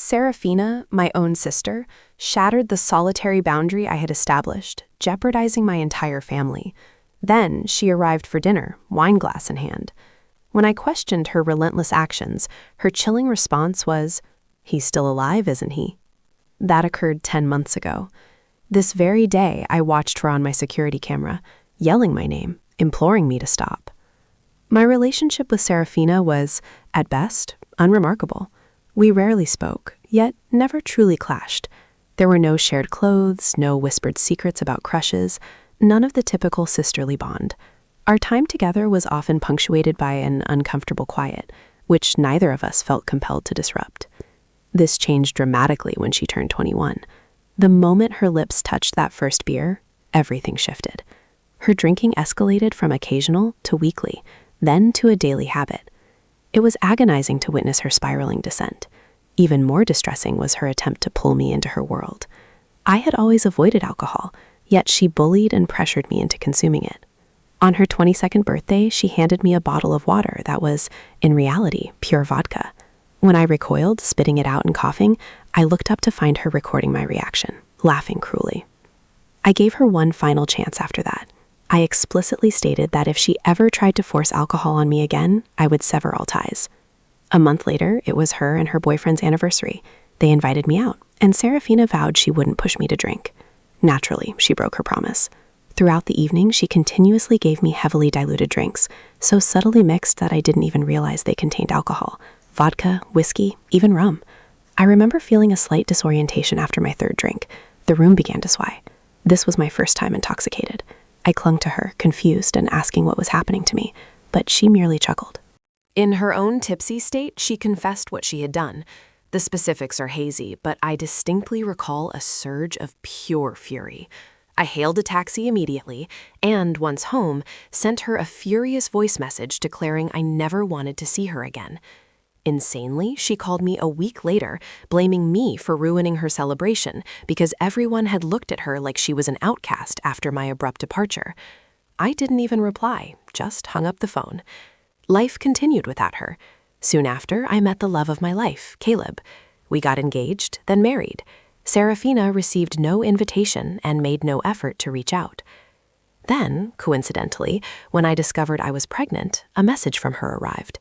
Seraphina, my own sister, shattered the solitary boundary I had established, jeopardizing my entire family. Then she arrived for dinner, wine glass in hand. When I questioned her relentless actions, her chilling response was, "He's still alive, isn't he?" That occurred 10 months ago. This very day, I watched her on my security camera, yelling my name, imploring me to stop. My relationship with Seraphina was, at best, unremarkable. We rarely spoke, yet never truly clashed. There were no shared clothes, no whispered secrets about crushes, none of the typical sisterly bond. Our time together was often punctuated by an uncomfortable quiet, which neither of us felt compelled to disrupt. This changed dramatically when she turned 21. The moment her lips touched that first beer, everything shifted. Her drinking escalated from occasional to weekly, then to a daily habit. It was agonizing to witness her spiraling descent. Even more distressing was her attempt to pull me into her world. I had always avoided alcohol, yet she bullied and pressured me into consuming it. On her 22nd birthday, she handed me a bottle of water that was, in reality, pure vodka. When I recoiled, spitting it out and coughing, I looked up to find her recording my reaction, laughing cruelly. I gave her one final chance after that. I explicitly stated that if she ever tried to force alcohol on me again, I would sever all ties. A month later, it was her and her boyfriend's anniversary. They invited me out, and Seraphina vowed she wouldn't push me to drink. Naturally, she broke her promise. Throughout the evening, she continuously gave me heavily diluted drinks, so subtly mixed that I didn't even realize they contained alcohol. Vodka, whiskey, even rum. I remember feeling a slight disorientation after my third drink. The room began to sway. This was my first time intoxicated. I clung to her, confused and asking what was happening to me, but she merely chuckled. In her own tipsy state, she confessed what she had done. The specifics are hazy, but I distinctly recall a surge of pure fury. I hailed a taxi immediately, and once home, sent her a furious voice message declaring I never wanted to see her again. Insanely, she called me a week later, blaming me for ruining her celebration because everyone had looked at her like she was an outcast after my abrupt departure. I didn't even reply, just hung up the phone. Life continued without her. Soon after, I met the love of my life, Caleb. We got engaged, then married. Seraphina received no invitation and made no effort to reach out. Then, coincidentally, when I discovered I was pregnant, a message from her arrived.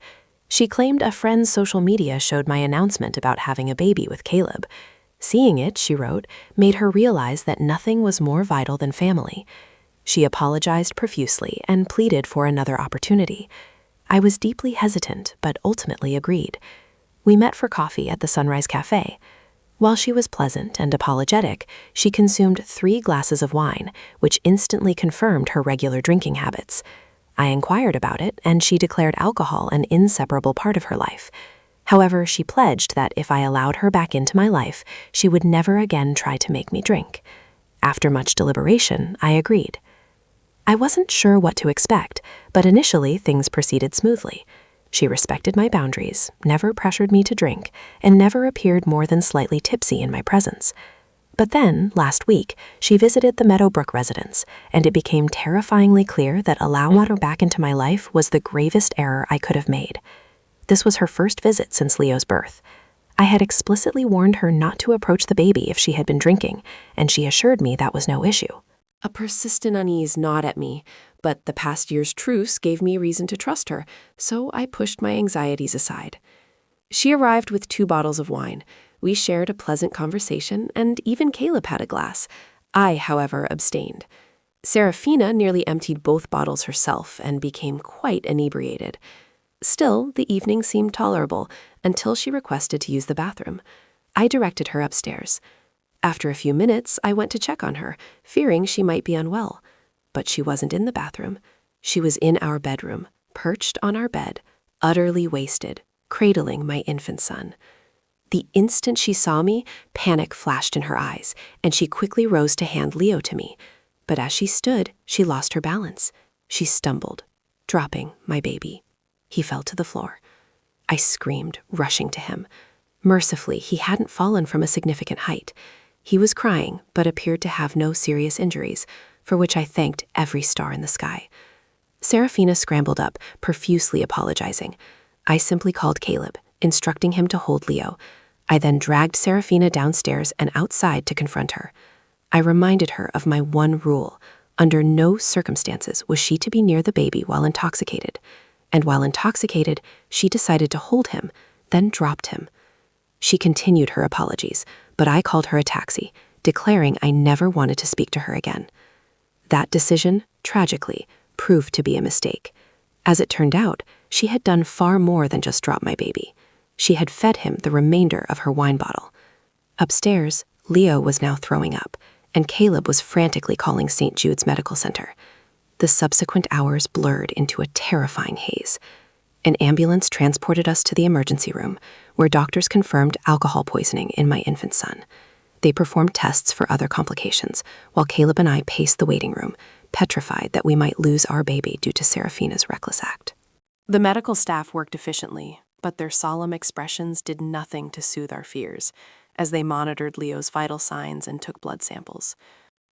She claimed a friend's social media showed my announcement about having a baby with Caleb. Seeing it, she wrote, made her realize that nothing was more vital than family. She apologized profusely and pleaded for another opportunity. I was deeply hesitant, but ultimately agreed. We met for coffee at the Sunrise Cafe. While she was pleasant and apologetic, she consumed 3 glasses of wine, which instantly confirmed her regular drinking habits. I inquired about it, and she declared alcohol an inseparable part of her life. However, she pledged that if I allowed her back into my life, she would never again try to make me drink. After much deliberation, I agreed. I wasn't sure what to expect, but initially things proceeded smoothly. She respected my boundaries, never pressured me to drink, and never appeared more than slightly tipsy in my presence. But then, last week, she visited the Meadowbrook Residence, and it became terrifyingly clear that allowing her back into my life was the gravest error I could have made. This was her first visit since Leo's birth. I had explicitly warned her not to approach the baby if she had been drinking, and she assured me that was no issue. A persistent unease gnawed at me, but the past year's truce gave me reason to trust her, so I pushed my anxieties aside. She arrived with 2 bottles of wine. We shared a pleasant conversation, and even Caleb had a glass. I, however, abstained. Seraphina nearly emptied both bottles herself and became quite inebriated. Still, the evening seemed tolerable until she requested to use the bathroom. I directed her upstairs. After a few minutes, I went to check on her, fearing she might be unwell. But she wasn't in the bathroom. She was in our bedroom, perched on our bed, utterly wasted, cradling my infant son. The instant she saw me, panic flashed in her eyes, and she quickly rose to hand Leo to me. But as she stood, she lost her balance. She stumbled, dropping my baby. He fell to the floor. I screamed, rushing to him. Mercifully, he hadn't fallen from a significant height. He was crying, but appeared to have no serious injuries, for which I thanked every star in the sky. Seraphina scrambled up, profusely apologizing. I simply called Caleb, instructing him to hold Leo. I then dragged Seraphina downstairs and outside to confront her. I reminded her of my one rule. Under no circumstances was she to be near the baby while intoxicated. And while intoxicated, she decided to hold him, then dropped him. She continued her apologies, but I called her a taxi, declaring I never wanted to speak to her again. That decision, tragically, proved to be a mistake. As it turned out, she had done far more than just drop my baby. She had fed him the remainder of her wine bottle. Upstairs, Leo was now throwing up, and Caleb was frantically calling St. Jude's Medical Center. The subsequent hours blurred into a terrifying haze. An ambulance transported us to the emergency room, where doctors confirmed alcohol poisoning in my infant son. They performed tests for other complications, while Caleb and I paced the waiting room, petrified that we might lose our baby due to Seraphina's reckless act. The medical staff worked efficiently, but their solemn expressions did nothing to soothe our fears, as they monitored Leo's vital signs and took blood samples.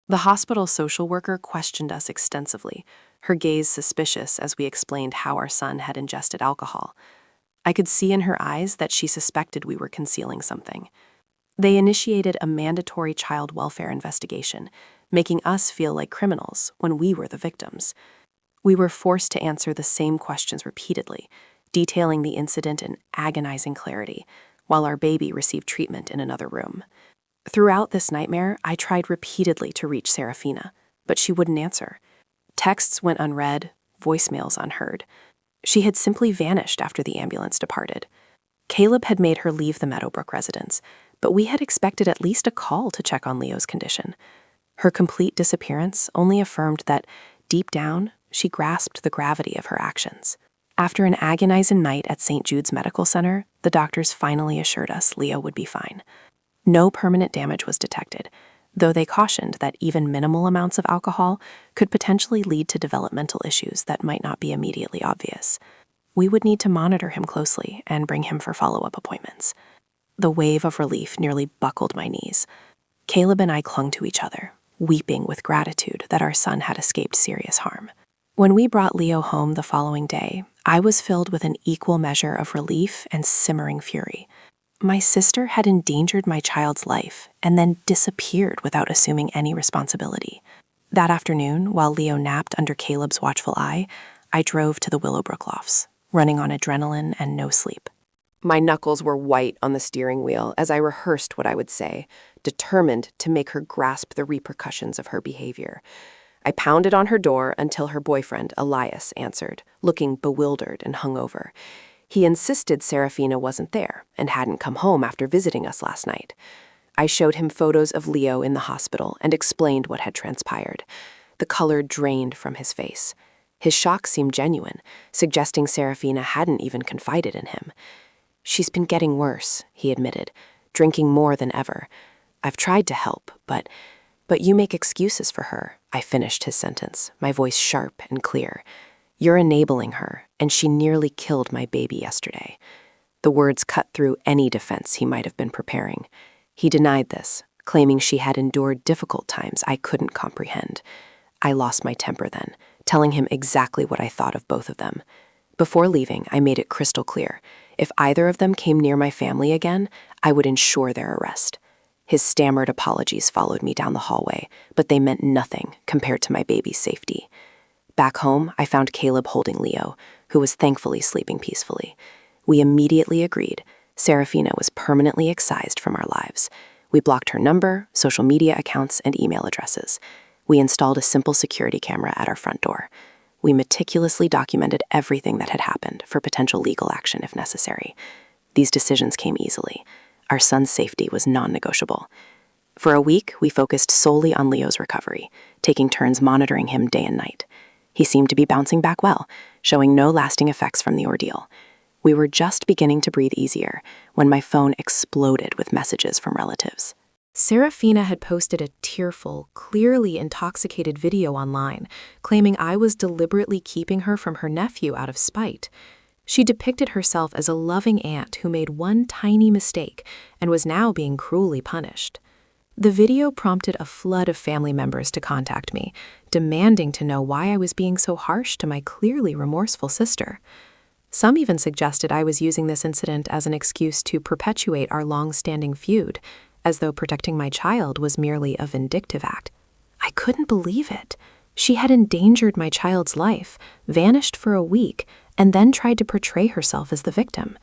The hospital social worker questioned us extensively, her gaze suspicious as we explained how our son had ingested alcohol. I could see in her eyes that she suspected we were concealing something. They initiated a mandatory child welfare investigation, making us feel like criminals when we were the victims. We were forced to answer the same questions repeatedly, detailing the incident in agonizing clarity, while our baby received treatment in another room. Throughout this nightmare, I tried repeatedly to reach Seraphina, but she wouldn't answer. Texts went unread, voicemails unheard. She had simply vanished after the ambulance departed. Caleb had made her leave the Meadowbrook Residence, but we had expected at least a call to check on Leo's condition. Her complete disappearance only affirmed that, deep down, she grasped the gravity of her actions. After an agonizing night at St. Jude's Medical Center, the doctors finally assured us Leo would be fine. No permanent damage was detected, though they cautioned that even minimal amounts of alcohol could potentially lead to developmental issues that might not be immediately obvious. We would need to monitor him closely and bring him for follow-up appointments. The wave of relief nearly buckled my knees. Caleb and I clung to each other, weeping with gratitude that our son had escaped serious harm. When we brought Leo home the following day, I was filled with an equal measure of relief and simmering fury. My sister had endangered my child's life and then disappeared without assuming any responsibility. That afternoon, while Leo napped under Caleb's watchful eye, I drove to the Willowbrook lofts, running on adrenaline and no sleep. My knuckles were white on the steering wheel as I rehearsed what I would say, determined to make her grasp the repercussions of her behavior. I pounded on her door until her boyfriend, Elias, answered, looking bewildered and hungover. He insisted Seraphina wasn't there and hadn't come home after visiting us last night. I showed him photos of Leo in the hospital and explained what had transpired. The color drained from his face. His shock seemed genuine, suggesting Seraphina hadn't even confided in him. "She's been getting worse," he admitted, drinking more than ever. "I've tried to help, but you make excuses for her," I finished his sentence, my voice sharp and clear. "You're enabling her, and she nearly killed my baby yesterday." The words cut through any defense he might have been preparing. He denied this, claiming she had endured difficult times I couldn't comprehend. I lost my temper then, telling him exactly what I thought of both of them. Before leaving, I made it crystal clear. If either of them came near my family again, I would ensure their arrest. His stammered apologies followed me down the hallway, but they meant nothing compared to my baby's safety. Back home, I found Caleb holding Leo, who was thankfully sleeping peacefully. We immediately agreed. Seraphina was permanently excised from our lives. We blocked her number, social media accounts, and email addresses. We installed a simple security camera at our front door. We meticulously documented everything that had happened for potential legal action if necessary. These decisions came easily. Our son's safety was non-negotiable. For a week, we focused solely on Leo's recovery, taking turns monitoring him day and night. He seemed to be bouncing back well, showing no lasting effects from the ordeal. We were just beginning to breathe easier when my phone exploded with messages from relatives. Seraphina had posted a tearful, clearly intoxicated video online, claiming I was deliberately keeping her from her nephew out of spite. She depicted herself as a loving aunt who made one tiny mistake and was now being cruelly punished. The video prompted a flood of family members to contact me, demanding to know why I was being so harsh to my clearly remorseful sister. Some even suggested I was using this incident as an excuse to perpetuate our long-standing feud, as though protecting my child was merely a vindictive act. I couldn't believe it. She had endangered my child's life, vanished for a week, and then tried to portray herself as the victim.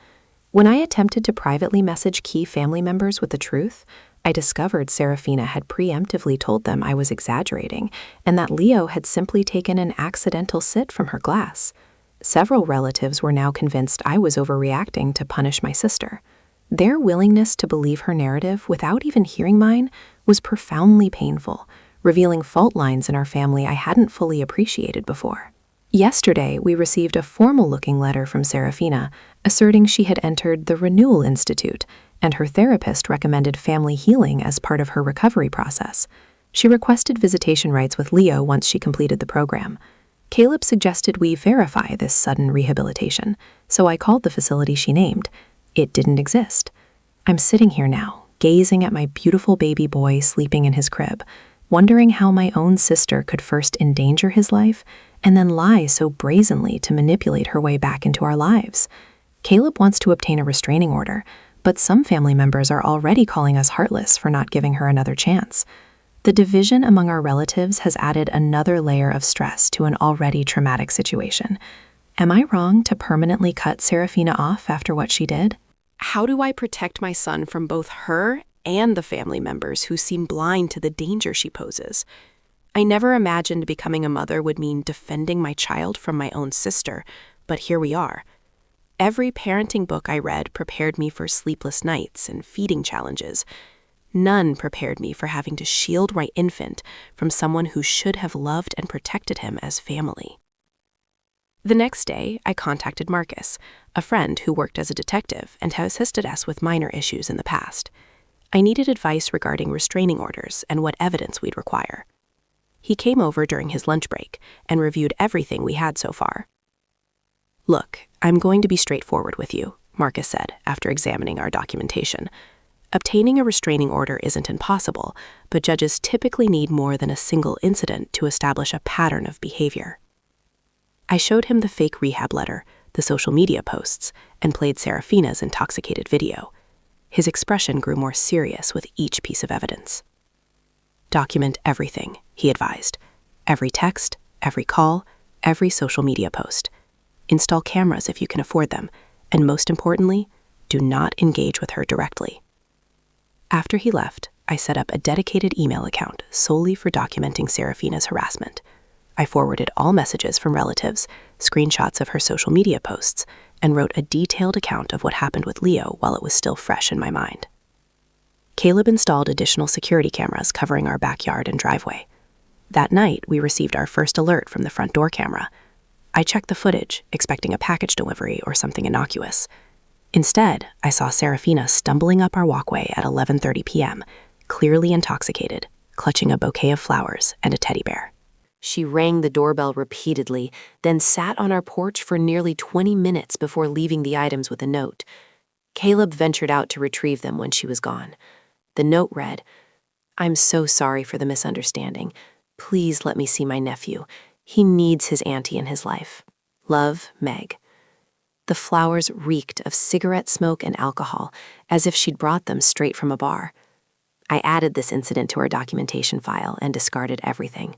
When I attempted to privately message key family members with the truth, I discovered Seraphina had preemptively told them I was exaggerating and that Leo had simply taken an accidental sit from her glass. Several relatives were now convinced I was overreacting to punish my sister. Their willingness to believe her narrative without even hearing mine was profoundly painful, revealing fault lines in our family I hadn't fully appreciated before. Yesterday, we received a formal-looking letter from Seraphina asserting she had entered the Renewal Institute, and her therapist recommended family healing as part of her recovery process. She requested visitation rights with Leo once she completed the program. Caleb suggested we verify this sudden rehabilitation, so I called the facility she named. It didn't exist. I'm sitting here now, gazing at my beautiful baby boy sleeping in his crib, wondering how my own sister could first endanger his life and then lie so brazenly to manipulate her way back into our lives. Caleb wants to obtain a restraining order, but some family members are already calling us heartless for not giving her another chance. The division among our relatives has added another layer of stress to an already traumatic situation. Am I wrong to permanently cut Seraphina off after what she did? How do I protect my son from both her and the family members who seem blind to the danger she poses? I never imagined becoming a mother would mean defending my child from my own sister, but here we are. Every parenting book I read prepared me for sleepless nights and feeding challenges. None prepared me for having to shield my infant from someone who should have loved and protected him as family. The next day, I contacted Marcus, a friend who worked as a detective and has assisted us with minor issues in the past. I needed advice regarding restraining orders and what evidence we'd require. He came over during his lunch break and reviewed everything we had so far. "Look, I'm going to be straightforward with you," Marcus said after examining our documentation. "Obtaining a restraining order isn't impossible, but judges typically need more than a single incident to establish a pattern of behavior." I showed him the fake rehab letter, the social media posts, and played Seraphina's intoxicated video. His expression grew more serious with each piece of evidence. "Document everything," he advised. "Every text, every call, every social media post. Install cameras if you can afford them, and most importantly, do not engage with her directly." After he left, I set up a dedicated email account solely for documenting Seraphina's harassment. I forwarded all messages from relatives, screenshots of her social media posts, and wrote a detailed account of what happened with Leo while it was still fresh in my mind. Caleb installed additional security cameras covering our backyard and driveway. That night, we received our first alert from the front door camera. I checked the footage, expecting a package delivery or something innocuous. Instead, I saw Seraphina stumbling up our walkway at 11:30 p.m., clearly intoxicated, clutching a bouquet of flowers and a teddy bear. She rang the doorbell repeatedly, then sat on our porch for nearly 20 minutes before leaving the items with a note. Caleb ventured out to retrieve them when she was gone. The note read, "I'm so sorry for the misunderstanding. Please let me see my nephew. He needs his auntie in his life. Love, Meg." The flowers reeked of cigarette smoke and alcohol, as if she'd brought them straight from a bar. I added this incident to our documentation file and discarded everything.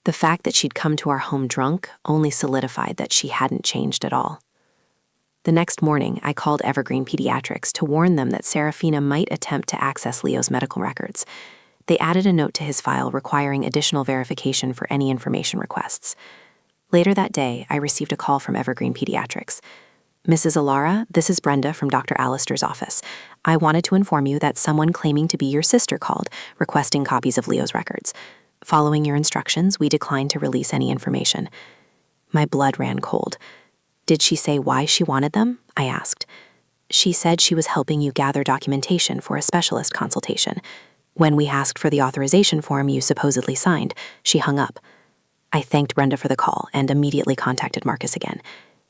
The fact that she'd come to our home drunk only solidified that she hadn't changed at all. The next morning, I called Evergreen Pediatrics to warn them that Seraphina might attempt to access Leo's medical records. They added a note to his file requiring additional verification for any information requests. Later that day, I received a call from Evergreen Pediatrics. "Mrs. Alara, this is Brenda from Dr. Allister's office. I wanted to inform you that someone claiming to be your sister called, requesting copies of Leo's records. Following your instructions, we declined to release any information." My blood ran cold. "Did she say why she wanted them?" I asked. "She said she was helping you gather documentation for a specialist consultation. When we asked for the authorization form you supposedly signed, she hung up." I thanked Brenda for the call and immediately contacted Marcus again.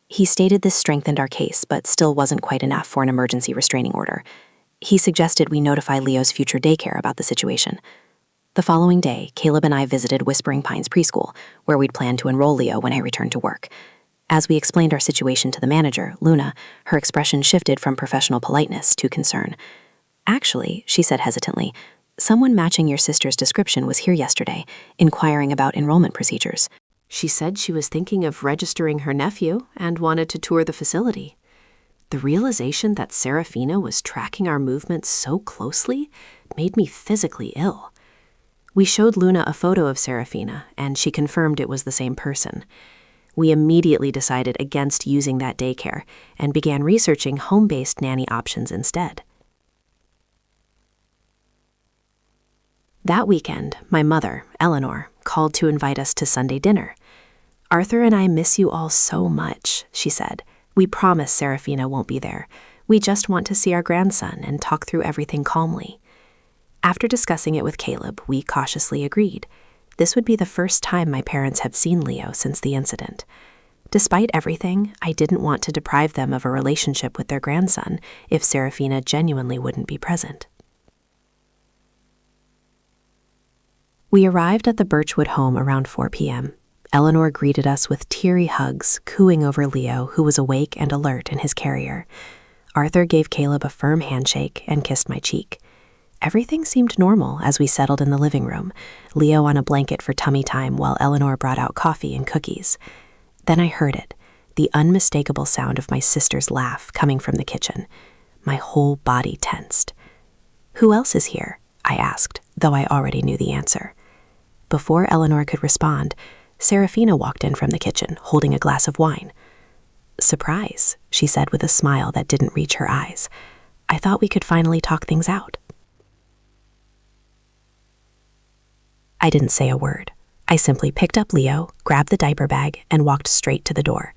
He stated this strengthened our case, but still wasn't quite enough for an emergency restraining order. He suggested we notify Leo's future daycare about the situation. The following day, Caleb and I visited Whispering Pines Preschool, where we'd planned to enroll Leo when I returned to work. As we explained our situation to the manager, Luna, her expression shifted from professional politeness to concern. Actually, she said hesitantly, someone matching your sister's description was here yesterday, inquiring about enrollment procedures. She said she was thinking of registering her nephew and wanted to tour the facility. The realization that Seraphina was tracking our movements so closely made me physically ill. We showed Luna a photo of Seraphina, and she confirmed it was the same person. We immediately decided against using that daycare and began researching home-based nanny options instead. That weekend, my mother, Eleanor, called to invite us to Sunday dinner. "Arthur and I miss you all so much," she said. "We promise Seraphina won't be there. We just want to see our grandson and talk through everything calmly." After discussing it with Caleb, we cautiously agreed. This would be the first time my parents had seen Leo since the incident. Despite everything, I didn't want to deprive them of a relationship with their grandson if Seraphina genuinely wouldn't be present. We arrived at the Birchwood home around 4 p.m. Eleanor greeted us with teary hugs, cooing over Leo, who was awake and alert in his carrier. Arthur gave Caleb a firm handshake and kissed my cheek. Everything seemed normal as we settled in the living room, Leo on a blanket for tummy time while Eleanor brought out coffee and cookies. Then I heard it, the unmistakable sound of my sister's laugh coming from the kitchen. My whole body tensed. "Who else is here?" I asked, though I already knew the answer. Before Eleanor could respond, Seraphina walked in from the kitchen, holding a glass of wine. "Surprise," she said with a smile that didn't reach her eyes. "I thought we could finally talk things out." I didn't say a word. I simply picked up Leo, grabbed the diaper bag, and walked straight to the door.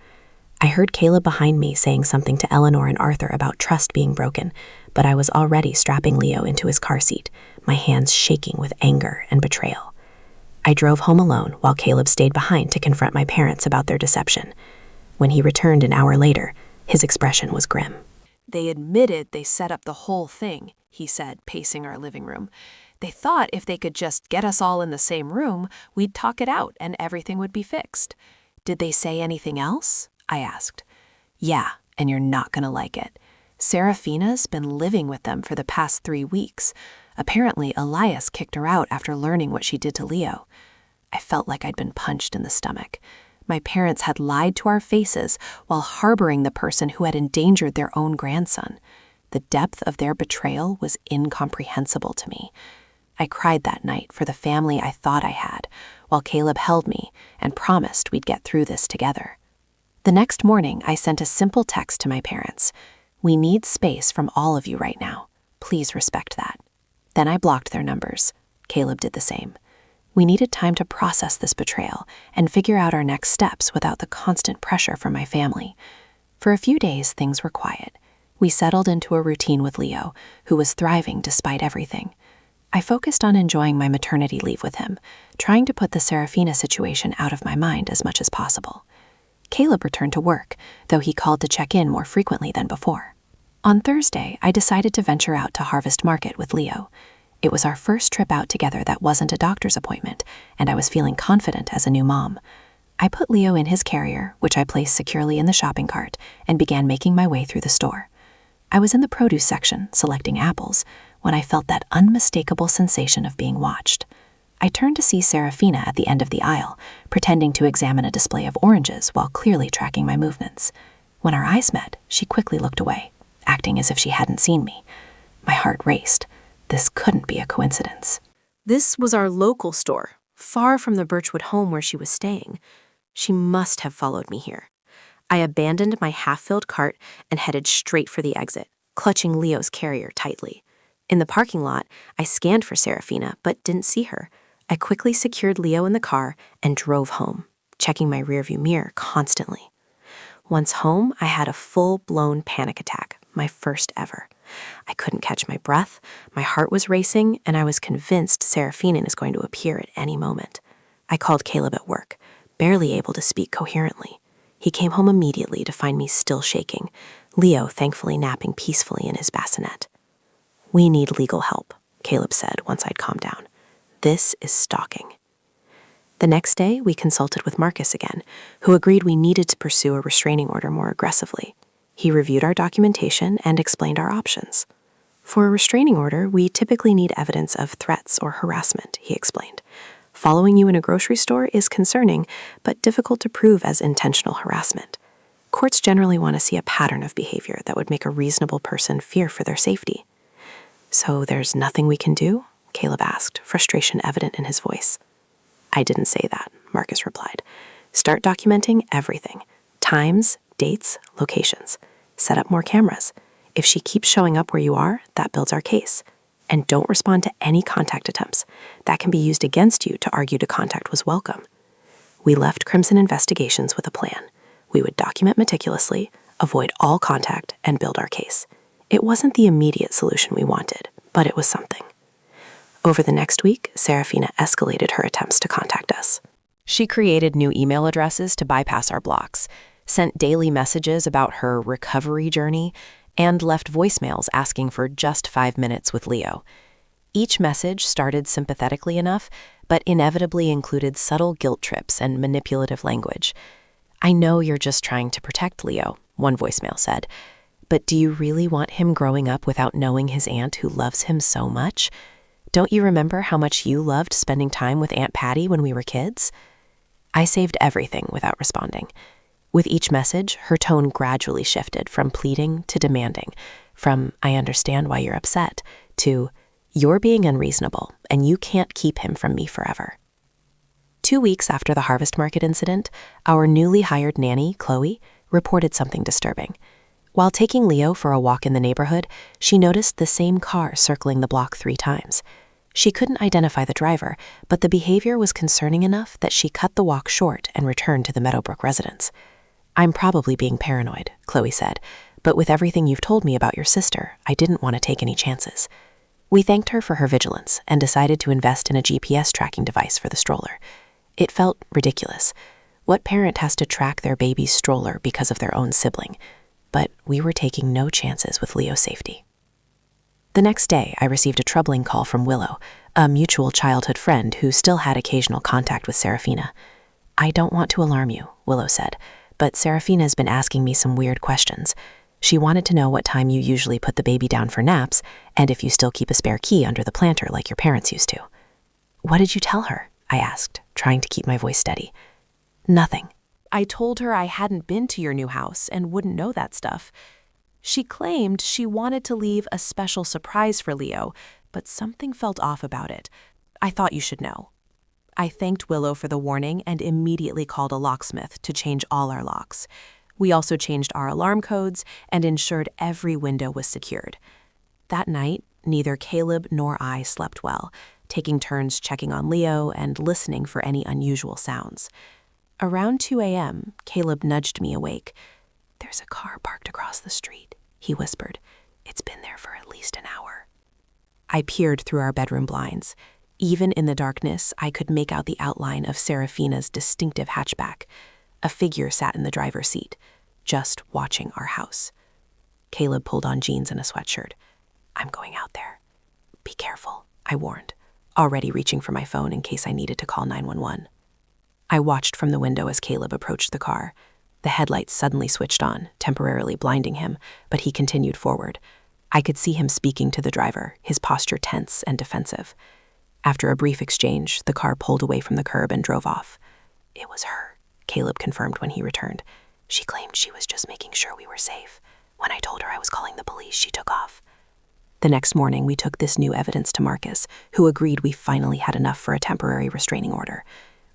I heard Caleb behind me saying something to Eleanor and Arthur about trust being broken, but I was already strapping Leo into his car seat, my hands shaking with anger and betrayal. I drove home alone while Caleb stayed behind to confront my parents about their deception. When he returned an hour later, his expression was grim. "They admitted they set up the whole thing," he said, pacing our living room. "They thought if they could just get us all in the same room, we'd talk it out and everything would be fixed." "Did they say anything else?" I asked. "Yeah, and you're not gonna like it. Seraphina's been living with them for the past 3 weeks. Apparently, Elias kicked her out after learning what she did to Leo." I felt like I'd been punched in the stomach. My parents had lied to our faces while harboring the person who had endangered their own grandson. The depth of their betrayal was incomprehensible to me. I cried that night for the family I thought I had, while Caleb held me and promised we'd get through this together. The next morning, I sent a simple text to my parents. "We need space from all of you right now. Please respect that." Then I blocked their numbers. Caleb did the same. We needed time to process this betrayal and figure out our next steps without the constant pressure from my family. For a few days, things were quiet. We settled into a routine with Leo, who was thriving despite everything. I focused on enjoying my maternity leave with him, trying to put the Seraphina situation out of my mind as much as possible. Caleb returned to work, though he called to check in more frequently than before. On Thursday, I decided to venture out to Harvest Market with Leo. It was our first trip out together that wasn't a doctor's appointment, and I was feeling confident as a new mom. I put Leo in his carrier, which I placed securely in the shopping cart, and began making my way through the store. I was in the produce section, selecting apples, when I felt that unmistakable sensation of being watched. I turned to see Seraphina at the end of the aisle, pretending to examine a display of oranges while clearly tracking my movements. When our eyes met, she quickly looked away, acting as if she hadn't seen me. My heart raced. This couldn't be a coincidence. This was our local store, far from the Birchwood home where she was staying. She must have followed me here. I abandoned my half-filled cart and headed straight for the exit, clutching Leo's carrier tightly. In the parking lot, I scanned for Seraphina, but didn't see her. I quickly secured Leo in the car and drove home, checking my rearview mirror constantly. Once home, I had a full-blown panic attack, my first ever. I couldn't catch my breath, my heart was racing, and I was convinced Seraphina is going to appear at any moment. I called Caleb at work, barely able to speak coherently. He came home immediately to find me still shaking, Leo thankfully napping peacefully in his bassinet. "We need legal help," Caleb said once I'd calmed down. "This is stalking." The next day, we consulted with Marcus again, who agreed we needed to pursue a restraining order more aggressively. He reviewed our documentation and explained our options. For a restraining order, we typically need evidence of threats or harassment, he explained. Following you in a grocery store is concerning, but difficult to prove as intentional harassment. Courts generally want to see a pattern of behavior that would make a reasonable person fear for their safety. So there's nothing we can do? Caleb asked, frustration evident in his voice. I didn't say that, Marcus replied. Start documenting everything. Times, dates, locations. Set up more cameras. If she keeps showing up where you are, that builds our case. And don't respond to any contact attempts. That can be used against you to argue the contact was welcome. We left Crimson Investigations with a plan. We would document meticulously, avoid all contact, and build our case. It wasn't the immediate solution we wanted, but it was something. Over the next week, Seraphina escalated her attempts to contact us. She created new email addresses to bypass our blocks, sent daily messages about her recovery journey, and left voicemails asking for just 5 minutes with Leo. Each message started sympathetically enough, but inevitably included subtle guilt trips and manipulative language. I know you're just trying to protect Leo, one voicemail said, but do you really want him growing up without knowing his aunt who loves him so much? Don't you remember how much you loved spending time with Aunt Patty when we were kids? I saved everything without responding. With each message, her tone gradually shifted from pleading to demanding, from I understand why you're upset, to you're being unreasonable and you can't keep him from me forever. 2 weeks after the harvest market incident, our newly hired nanny, Chloe, reported something disturbing. While taking Leo for a walk in the neighborhood, she noticed the same car circling the block 3 times. She couldn't identify the driver, but the behavior was concerning enough that she cut the walk short and returned to the Meadowbrook residence. I'm probably being paranoid, Chloe said, but with everything you've told me about your sister, I didn't want to take any chances. We thanked her for her vigilance and decided to invest in a GPS tracking device for the stroller. It felt ridiculous. What parent has to track their baby's stroller because of their own sibling? But we were taking no chances with Leo's safety. The next day, I received a troubling call from Willow, a mutual childhood friend who still had occasional contact with Seraphina. I don't want to alarm you, Willow said, but Seraphina's been asking me some weird questions. She wanted to know what time you usually put the baby down for naps, and if you still keep a spare key under the planter like your parents used to. What did you tell her? I asked, trying to keep my voice steady. Nothing. I told her I hadn't been to your new house and wouldn't know that stuff. She claimed she wanted to leave a special surprise for Leo, but something felt off about it. I thought you should know. I thanked Willow for the warning and immediately called a locksmith to change all our locks. We also changed our alarm codes and ensured every window was secured. That night, neither Caleb nor I slept well, taking turns checking on Leo and listening for any unusual sounds. Around 2 a.m., Caleb nudged me awake. There's a car parked across the street, he whispered. It's been there for at least an hour. I peered through our bedroom blinds. Even in the darkness, I could make out the outline of Seraphina's distinctive hatchback. A figure sat in the driver's seat, just watching our house. Caleb pulled on jeans and a sweatshirt. I'm going out there. Be careful, I warned, already reaching for my phone in case I needed to call 911. I watched from the window as Caleb approached the car. The headlights suddenly switched on, temporarily blinding him, but he continued forward. I could see him speaking to the driver, his posture tense and defensive. After a brief exchange, the car pulled away from the curb and drove off. It was her, Caleb confirmed when he returned. She claimed she was just making sure we were safe. When I told her I was calling the police, she took off. The next morning, we took this new evidence to Marcus, who agreed we finally had enough for a temporary restraining order.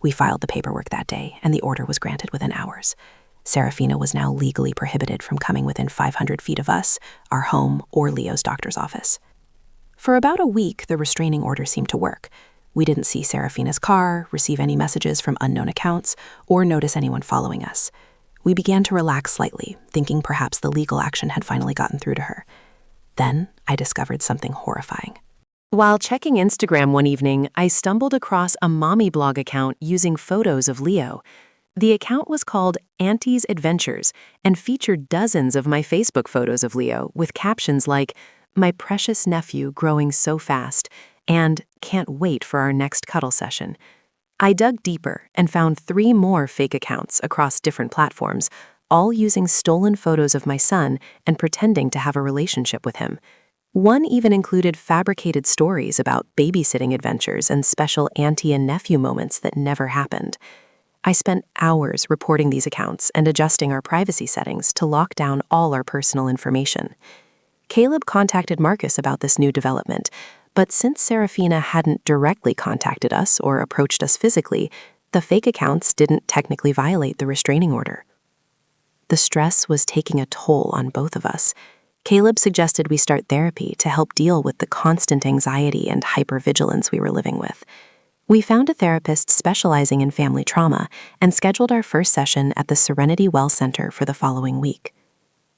We filed the paperwork that day, and the order was granted within hours. Seraphina was now legally prohibited from coming within 500 feet of us, our home, or Leo's doctor's office. For about a week, the restraining order seemed to work. We didn't see Seraphina's car, receive any messages from unknown accounts, or notice anyone following us. We began to relax slightly, thinking perhaps the legal action had finally gotten through to her. Then I discovered something horrifying. While checking Instagram one evening, I stumbled across a mommy blog account using photos of Leo. The account was called Auntie's Adventures and featured dozens of my Facebook photos of Leo with captions like, "My precious nephew growing so fast," and "Can't wait for our next cuddle session." I dug deeper and found 3 more fake accounts across different platforms, all using stolen photos of my son and pretending to have a relationship with him. One even included fabricated stories about babysitting adventures and special auntie and nephew moments that never happened. I spent hours reporting these accounts and adjusting our privacy settings to lock down all our personal information. Caleb contacted Marcus about this new development, but since Seraphina hadn't directly contacted us or approached us physically, the fake accounts didn't technically violate the restraining order. The stress was taking a toll on both of us. Caleb suggested we start therapy to help deal with the constant anxiety and hypervigilance we were living with. We found a therapist specializing in family trauma and scheduled our first session at the Serenity Well Center for the following week.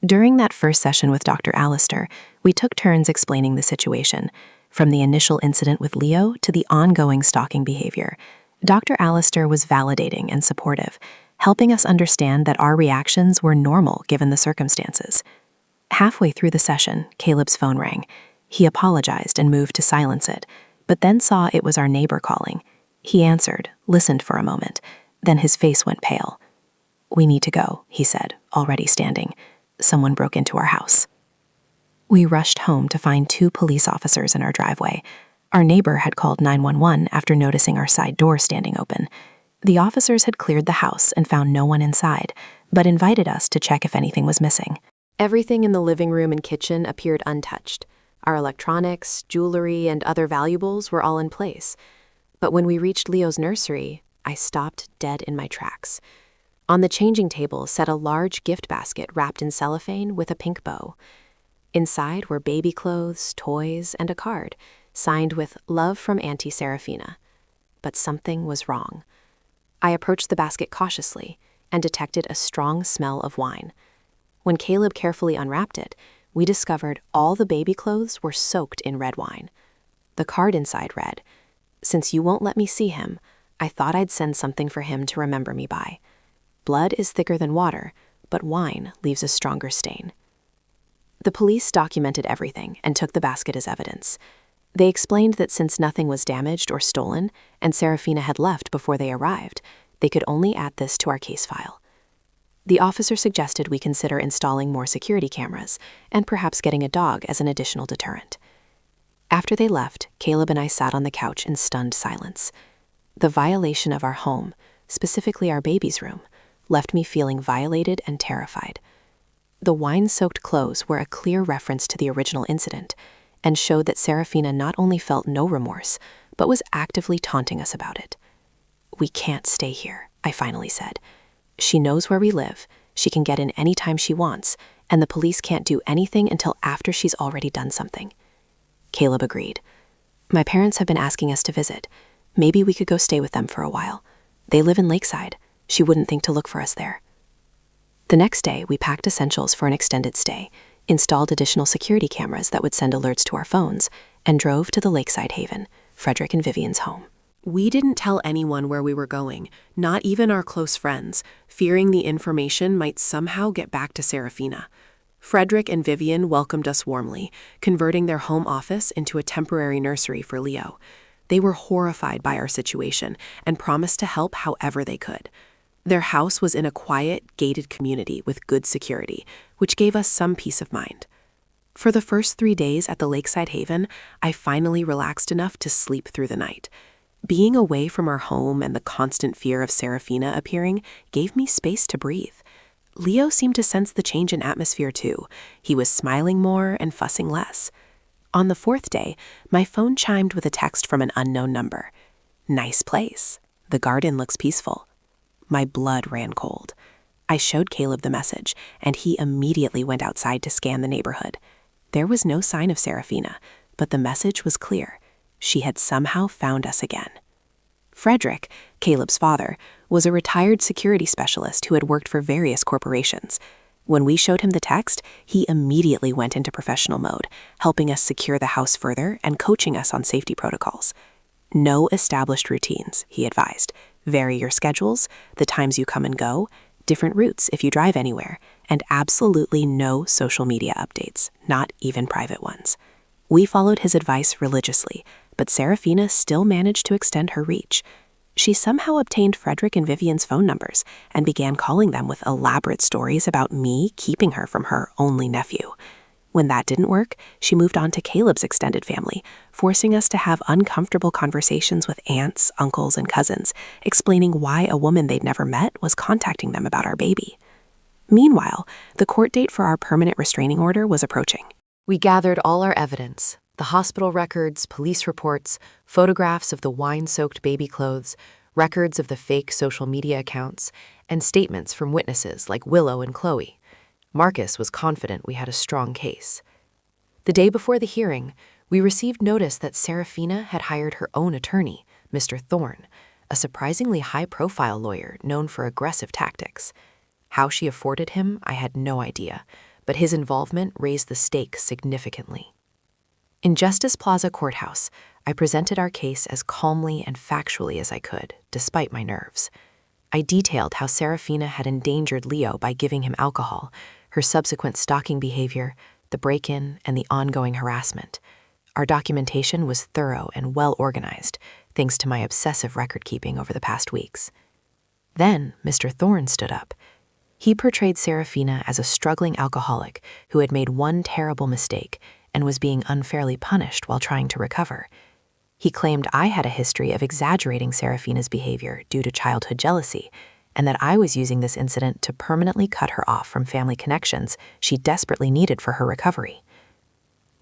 During that first session with Dr. Allister, we took turns explaining the situation, from the initial incident with Leo to the ongoing stalking behavior. Dr. Allister was validating and supportive, helping us understand that our reactions were normal given the circumstances. Halfway through the session, Caleb's phone rang. He apologized and moved to silence it, but then saw it was our neighbor calling. He answered, listened for a moment, then his face went pale. "We need to go," he said, already standing. "Someone broke into our house." We rushed home to find 2 police officers in our driveway. Our neighbor had called 911 after noticing our side door standing open. The officers had cleared the house and found no one inside, but invited us to check if anything was missing. Everything in the living room and kitchen appeared untouched. Our electronics, jewelry, and other valuables were all in place. But when we reached Leo's nursery, I stopped dead in my tracks. On the changing table sat a large gift basket wrapped in cellophane with a pink bow. Inside were baby clothes, toys, and a card, signed with "Love from Auntie Seraphina." But something was wrong. I approached the basket cautiously and detected a strong smell of wine. When Caleb carefully unwrapped it, we discovered all the baby clothes were soaked in red wine. The card inside read, "Since you won't let me see him, I thought I'd send something for him to remember me by. Blood is thicker than water, but wine leaves a stronger stain." The police documented everything and took the basket as evidence. They explained that since nothing was damaged or stolen, and Seraphina had left before they arrived, they could only add this to our case file. The officer suggested we consider installing more security cameras and perhaps getting a dog as an additional deterrent. After they left, Caleb and I sat on the couch in stunned silence. The violation of our home, specifically our baby's room, left me feeling violated and terrified. The wine-soaked clothes were a clear reference to the original incident and showed that Seraphina not only felt no remorse, but was actively taunting us about it. "We can't stay here," I finally said. "She knows where we live, she can get in any time she wants, and the police can't do anything until after she's already done something." Caleb agreed. "My parents have been asking us to visit. Maybe we could go stay with them for a while. They live in Lakeside. She wouldn't think to look for us there." The next day, we packed essentials for an extended stay, installed additional security cameras that would send alerts to our phones, and drove to the Lakeside Haven, Frederick and Vivian's home. We didn't tell anyone where we were going, not even our close friends, fearing the information might somehow get back to Seraphina. Frederick and Vivian welcomed us warmly, converting their home office into a temporary nursery for Leo. They were horrified by our situation and promised to help however they could. Their house was in a quiet, gated community with good security, which gave us some peace of mind. For the first 3 days at the Lakeside Haven, I finally relaxed enough to sleep through the night. Being away from our home and the constant fear of Seraphina appearing gave me space to breathe. Leo seemed to sense the change in atmosphere too. He was smiling more and fussing less. On the 4th day, my phone chimed with a text from an unknown number. "Nice place. The garden looks peaceful." My blood ran cold. I showed Caleb the message, and he immediately went outside to scan the neighborhood. There was no sign of Seraphina, but the message was clear. She had somehow found us again. Frederick, Caleb's father, was a retired security specialist who had worked for various corporations. When we showed him the text, he immediately went into professional mode, helping us secure the house further and coaching us on safety protocols. "No established routines," he advised. "Vary your schedules, the times you come and go, different routes if you drive anywhere, and absolutely no social media updates, not even private ones." We followed his advice religiously, but Seraphina still managed to extend her reach. She somehow obtained Frederick and Vivian's phone numbers and began calling them with elaborate stories about me keeping her from her only nephew. When that didn't work, she moved on to Caleb's extended family, forcing us to have uncomfortable conversations with aunts, uncles, and cousins, explaining why a woman they'd never met was contacting them about our baby. Meanwhile, the court date for our permanent restraining order was approaching. We gathered all our evidence, the hospital records, police reports, photographs of the wine-soaked baby clothes, records of the fake social media accounts, and statements from witnesses like Willow and Chloe. Marcus was confident we had a strong case. The day before the hearing, we received notice that Seraphina had hired her own attorney, Mr. Thorne, a surprisingly high-profile lawyer known for aggressive tactics. How she afforded him, I had no idea, but his involvement raised the stakes significantly. In Justice Plaza Courthouse, I presented our case as calmly and factually as I could, despite my nerves. I detailed how Seraphina had endangered Leo by giving him alcohol, her subsequent stalking behavior, the break-in, and the ongoing harassment. Our documentation was thorough and well-organized, thanks to my obsessive record-keeping over the past weeks. Then, Mr. Thorne stood up. He portrayed Seraphina as a struggling alcoholic who had made one terrible mistake and was being unfairly punished while trying to recover. He claimed I had a history of exaggerating Seraphina's behavior due to childhood jealousy, and that I was using this incident to permanently cut her off from family connections she desperately needed for her recovery.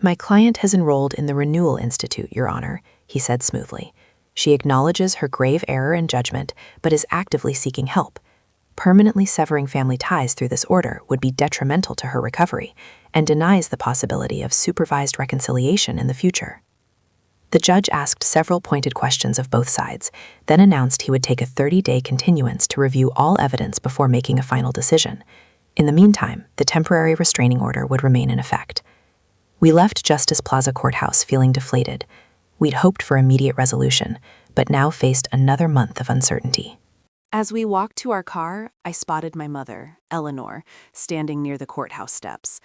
"My client has enrolled in the Renewal Institute, Your Honor," he said smoothly. "She acknowledges her grave error in judgment, but is actively seeking help. Permanently severing family ties through this order would be detrimental to her recovery and denies the possibility of supervised reconciliation in the future." The judge asked several pointed questions of both sides, then announced he would take a 30-day continuance to review all evidence before making a final decision. In the meantime, the temporary restraining order would remain in effect. We left Justice Plaza Courthouse feeling deflated. We'd hoped for immediate resolution, but now faced another month of uncertainty. As we walked to our car, I spotted my mother, Eleanor, standing near the courthouse steps.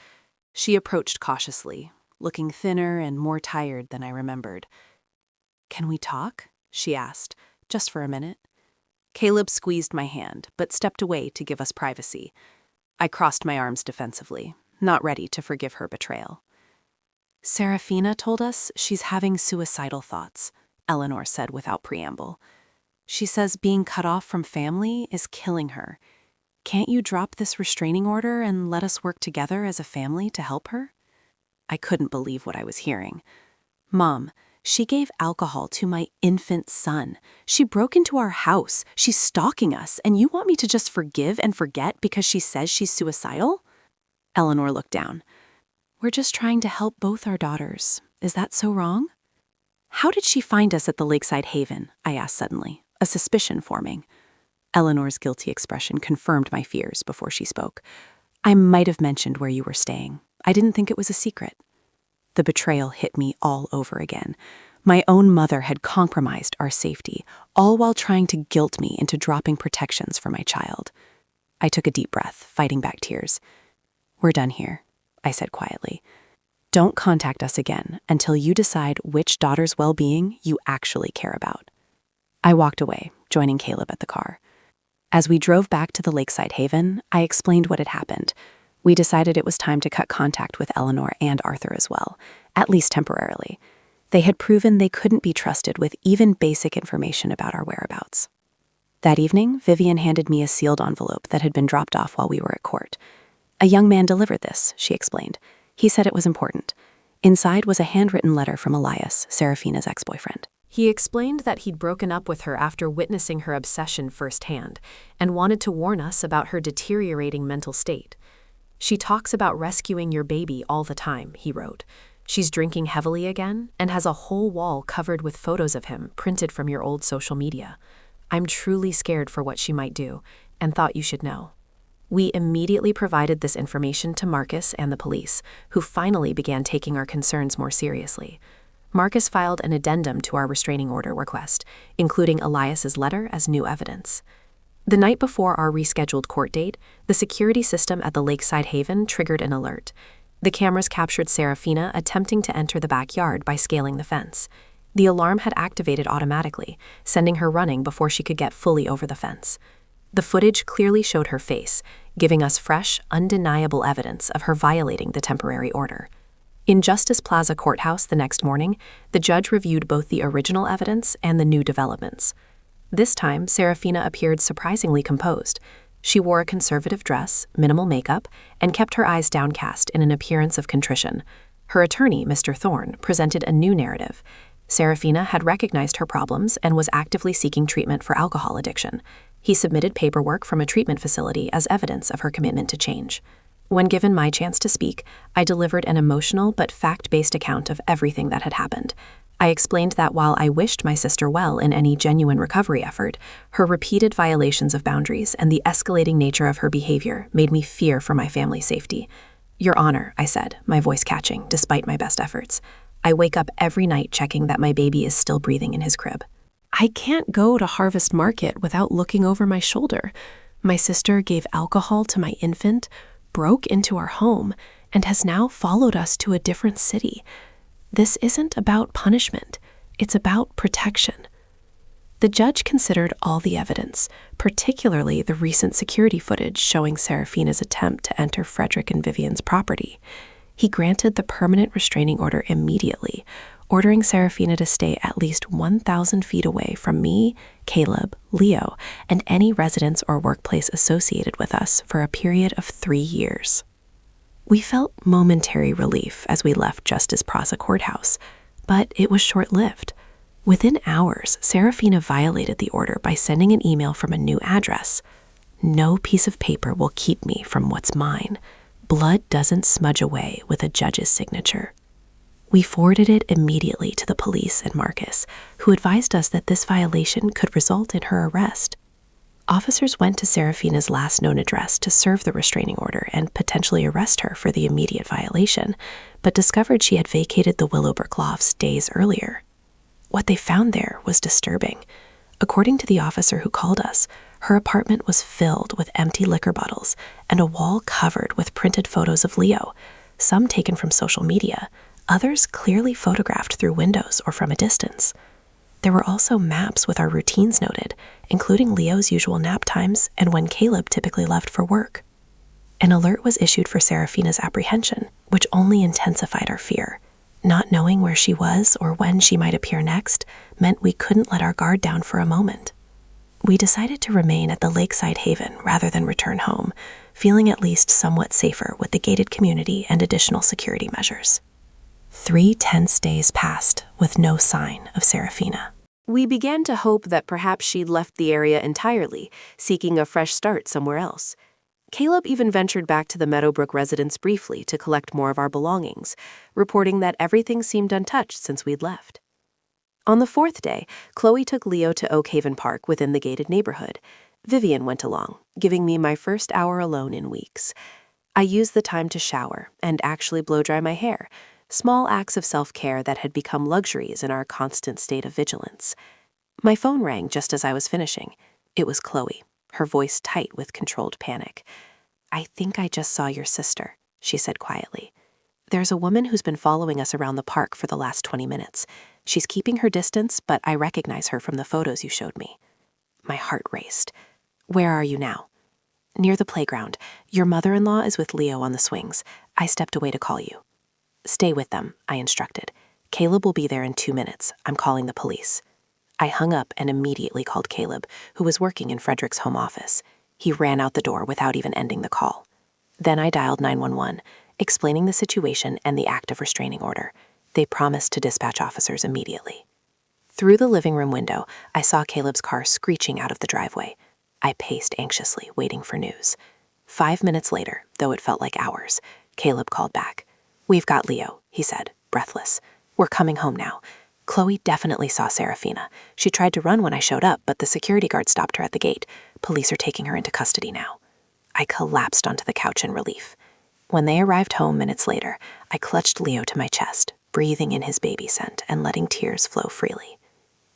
She approached cautiously, looking thinner and more tired than I remembered. "Can we talk?" she asked, just for a minute. Caleb squeezed my hand, but stepped away to give us privacy. I crossed my arms defensively, not ready to forgive her betrayal. "Seraphina told us she's having suicidal thoughts," Eleanor said without preamble. "She says being cut off from family is killing her. Can't you drop this restraining order and let us work together as a family to help her?" I couldn't believe what I was hearing. "Mom, she gave alcohol to my infant son. She broke into our house. She's stalking us, and you want me to just forgive and forget because she says she's suicidal?" Eleanor looked down. "We're just trying to help both our daughters. Is that so wrong?" "How did she find us at the Lakeside Haven?" I asked suddenly, a suspicion forming. Eleanor's guilty expression confirmed my fears before she spoke. "I might have mentioned where you were staying. I didn't think it was a secret." The betrayal hit me all over again. My own mother had compromised our safety, all while trying to guilt me into dropping protections for my child. I took a deep breath, fighting back tears. "We're done here," I said quietly. "Don't contact us again until you decide which daughter's well-being you actually care about." I walked away, joining Caleb at the car. As we drove back to the Lakeside Haven, I explained what had happened. We decided it was time to cut contact with Eleanor and Arthur as well, at least temporarily. They had proven they couldn't be trusted with even basic information about our whereabouts. That evening, Vivian handed me a sealed envelope that had been dropped off while we were at court. "A young man delivered this," she explained. "He said it was important." Inside was a handwritten letter from Elias, Seraphina's ex-boyfriend. He explained that he'd broken up with her after witnessing her obsession firsthand and wanted to warn us about her deteriorating mental state. "She talks about rescuing your baby all the time," he wrote. "She's drinking heavily again and has a whole wall covered with photos of him printed from your old social media. I'm truly scared for what she might do and thought you should know." We immediately provided this information to Marcus and the police, who finally began taking our concerns more seriously. Marcus filed an addendum to our restraining order request, including Elias's letter as new evidence. The night before our rescheduled court date, the security system at the Lakeside Haven triggered an alert. The cameras captured Seraphina attempting to enter the backyard by scaling the fence. The alarm had activated automatically, sending her running before she could get fully over the fence. The footage clearly showed her face, giving us fresh, undeniable evidence of her violating the temporary order. In Justice Plaza Courthouse the next morning, the judge reviewed both the original evidence and the new developments. This time, Seraphina appeared surprisingly composed. She wore a conservative dress, minimal makeup, and kept her eyes downcast in an appearance of contrition. Her attorney, Mr. Thorne, presented a new narrative. Seraphina had recognized her problems and was actively seeking treatment for alcohol addiction. He submitted paperwork from a treatment facility as evidence of her commitment to change. When given my chance to speak, I delivered an emotional but fact-based account of everything that had happened. I explained that while I wished my sister well in any genuine recovery effort, her repeated violations of boundaries and the escalating nature of her behavior made me fear for my family's safety. Your Honor, I said, my voice catching despite my best efforts. I wake up every night checking that my baby is still breathing in his crib. I can't go to Harvest Market without looking over my shoulder. My sister gave alcohol to my infant, broke into our home, and has now followed us to a different city. This isn't about punishment. It's about protection. The judge considered all the evidence, particularly the recent security footage showing Seraphina's attempt to enter Frederick and Vivian's property. He granted the permanent restraining order immediately, ordering Seraphina to stay at least 1,000 feet away from me, Caleb, Leo, and any residence or workplace associated with us for a period of 3 years. We felt momentary relief as we left Justice Plaza Courthouse, but it was short-lived. Within hours, Seraphina violated the order by sending an email from a new address. No piece of paper will keep me from what's mine. Blood doesn't smudge away with a judge's signature. We forwarded it immediately to the police and Marcus, who advised us that this violation could result in her arrest. Officers went to Seraphina's last known address to serve the restraining order and potentially arrest her for the immediate violation, but discovered she had vacated the Willowbrook lofts days earlier. What they found there was disturbing. According to the officer who called us, her apartment was filled with empty liquor bottles and a wall covered with printed photos of Leo, some taken from social media, others clearly photographed through windows or from a distance. There were also maps with our routines noted, including Leo's usual nap times and when Caleb typically left for work. An alert was issued for Seraphina's apprehension, which only intensified our fear. Not knowing where she was or when she might appear next meant we couldn't let our guard down for a moment. We decided to remain at the lakeside haven rather than return home, feeling at least somewhat safer with the gated community and additional security measures. 3 tense days passed with no sign of Seraphina. We began to hope that perhaps she'd left the area entirely, seeking a fresh start somewhere else. Caleb even ventured back to the Meadowbrook Residence briefly to collect more of our belongings, reporting that everything seemed untouched since we'd left. On the 4th day, Chloe took Leo to Oak Haven Park within the gated neighborhood. Vivian went along, giving me my first hour alone in weeks. I used the time to shower and actually blow-dry my hair, small acts of self-care that had become luxuries in our constant state of vigilance. My phone rang just as I was finishing. It was Chloe, her voice tight with controlled panic. "I think I just saw your sister," she said quietly. "There's a woman who's been following us around the park for the last 20 minutes. She's keeping her distance, but I recognize her from the photos you showed me." My heart raced. "Where are you now?" "Near the playground. Your mother-in-law is with Leo on the swings. I stepped away to call you." "Stay with them," I instructed. "Caleb will be there in 2 minutes. I'm calling the police." I hung up and immediately called Caleb, who was working in Frederick's home office. He ran out the door without even ending the call. Then I dialed 911, explaining the situation and the active restraining order. They promised to dispatch officers immediately. Through the living room window, I saw Caleb's car screeching out of the driveway. I paced anxiously, waiting for news. 5 minutes later, though it felt like hours, Caleb called back. "We've got Leo," he said, breathless. "We're coming home now. Chloe definitely saw Seraphina. She tried to run when I showed up, but the security guard stopped her at the gate. Police are taking her into custody now." I collapsed onto the couch in relief. When they arrived home minutes later, I clutched Leo to my chest, breathing in his baby scent and letting tears flow freely.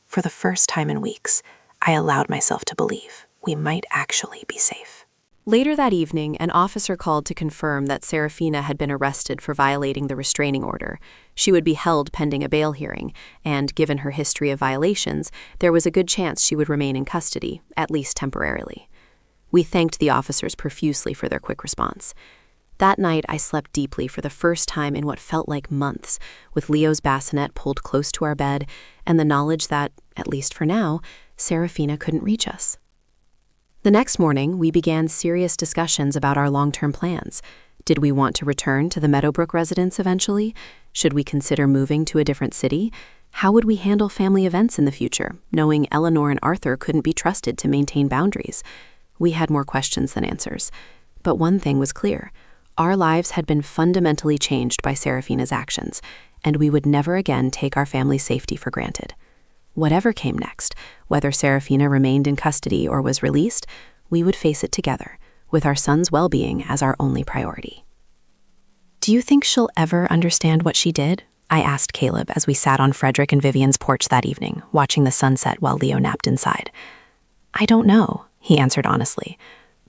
For the first time in weeks, I allowed myself to believe we might actually be safe. Later that evening, an officer called to confirm that Seraphina had been arrested for violating the restraining order. She would be held pending a bail hearing, and given her history of violations, there was a good chance she would remain in custody, at least temporarily. We thanked the officers profusely for their quick response. That night, I slept deeply for the first time in what felt like months, with Leo's bassinet pulled close to our bed and the knowledge that, at least for now, Seraphina couldn't reach us. The next morning, we began serious discussions about our long-term plans. Did we want to return to the Meadowbrook Residence eventually? Should we consider moving to a different city? How would we handle family events in the future, knowing Eleanor and Arthur couldn't be trusted to maintain boundaries? We had more questions than answers. But one thing was clear. Our lives had been fundamentally changed by Seraphina's actions, and we would never again take our family's safety for granted. Whatever came next, whether Seraphina remained in custody or was released, we would face it together, with our son's well-being as our only priority. "Do you think she'll ever understand what she did?" I asked Caleb as we sat on Frederick and Vivian's porch that evening, watching the sunset while Leo napped inside. "I don't know," he answered honestly,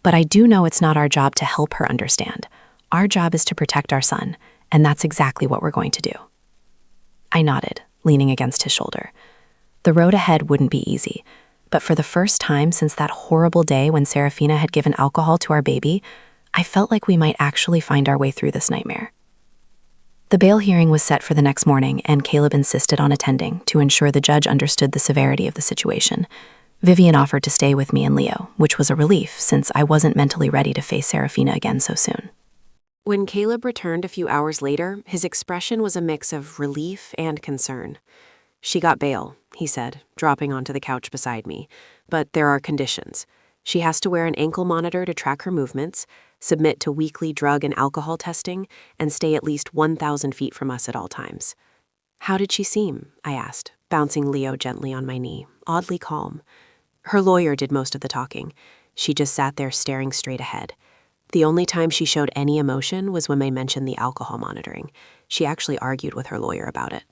"but I do know it's not our job to help her understand. Our job is to protect our son, and that's exactly what we're going to do." I nodded, leaning against his shoulder. The road ahead wouldn't be easy, but for the first time since that horrible day when Seraphina had given alcohol to our baby, I felt like we might actually find our way through this nightmare. The bail hearing was set for the next morning, and Caleb insisted on attending to ensure the judge understood the severity of the situation. Vivian offered to stay with me and Leo, which was a relief since I wasn't mentally ready to face Seraphina again so soon. When Caleb returned a few hours later, his expression was a mix of relief and concern. "She got bail," he said, dropping onto the couch beside me. "But there are conditions. She has to wear an ankle monitor to track her movements, submit to weekly drug and alcohol testing, and stay at least 1,000 feet from us at all times." "How did she seem?" I asked, bouncing Leo gently on my knee, oddly calm. Her lawyer did most of the talking. She just sat there staring straight ahead. The only time she showed any emotion was when I mentioned the alcohol monitoring. She actually argued with her lawyer about it.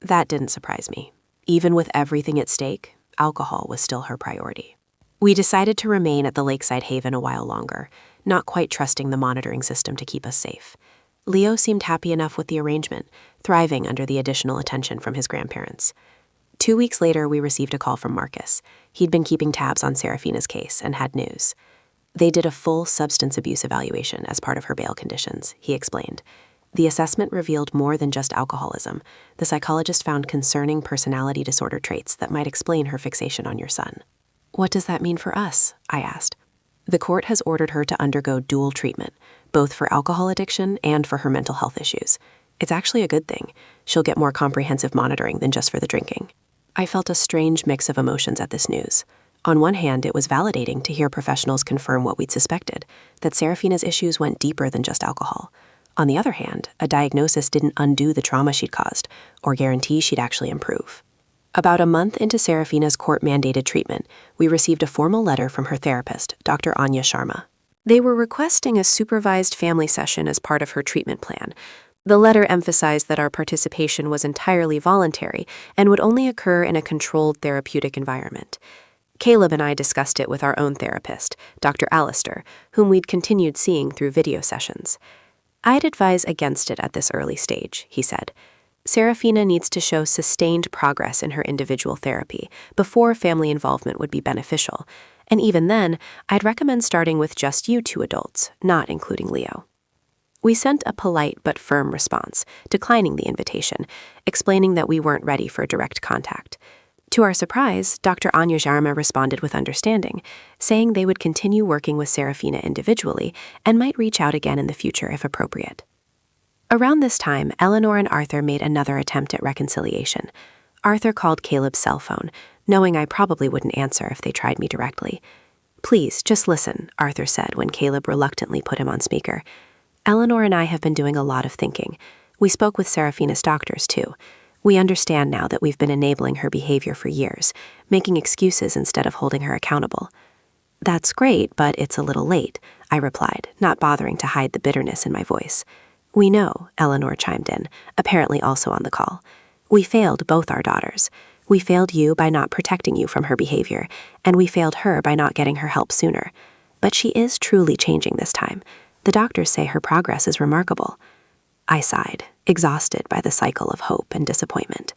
That didn't surprise me. Even with everything at stake, alcohol was still her priority. We decided to remain at the lakeside haven a while longer, not quite trusting the monitoring system to keep us safe. Leo seemed happy enough with the arrangement, thriving under the additional attention from his grandparents. 2 weeks later, we received a call from Marcus. He'd been keeping tabs on Seraphina's case and had news. They did a full substance abuse evaluation as part of her bail conditions, he explained. The assessment revealed more than just alcoholism. The psychologist found concerning personality disorder traits that might explain her fixation on your son. "What does that mean for us?" I asked. "The court has ordered her to undergo dual treatment, both for alcohol addiction and for her mental health issues. It's actually a good thing. She'll get more comprehensive monitoring than just for the drinking." I felt a strange mix of emotions at this news. On one hand, it was validating to hear professionals confirm what we'd suspected, that Seraphina's issues went deeper than just alcohol. On the other hand, a diagnosis didn't undo the trauma she'd caused, or guarantee she'd actually improve. About a month into Seraphina's court-mandated treatment, we received a formal letter from her therapist, Dr. Anya Sharma. They were requesting a supervised family session as part of her treatment plan. The letter emphasized that our participation was entirely voluntary and would only occur in a controlled therapeutic environment. Caleb and I discussed it with our own therapist, Dr. Allister, whom we'd continued seeing through video sessions. "I'd advise against it at this early stage," he said. "Seraphina needs to show sustained progress in her individual therapy before family involvement would be beneficial, and even then, I'd recommend starting with just you two adults, not including Leo." We sent a polite but firm response, declining the invitation, explaining that we weren't ready for direct contact. To our surprise, Dr. Anya Sharma responded with understanding, saying they would continue working with Seraphina individually and might reach out again in the future if appropriate. Around this time, Eleanor and Arthur made another attempt at reconciliation. Arthur called Caleb's cell phone, knowing I probably wouldn't answer if they tried me directly. "Please, just listen," Arthur said when Caleb reluctantly put him on speaker. "Eleanor and I have been doing a lot of thinking. We spoke with Seraphina's doctors, too. We understand now that we've been enabling her behavior for years, making excuses instead of holding her accountable." "That's great, but it's a little late," I replied, not bothering to hide the bitterness in my voice. "We know," Eleanor chimed in, apparently also on the call. "We failed both our daughters. We failed you by not protecting you from her behavior, and we failed her by not getting her help sooner. But she is truly changing this time. The doctors say her progress is remarkable. I sighed, exhausted by the cycle of hope and disappointment.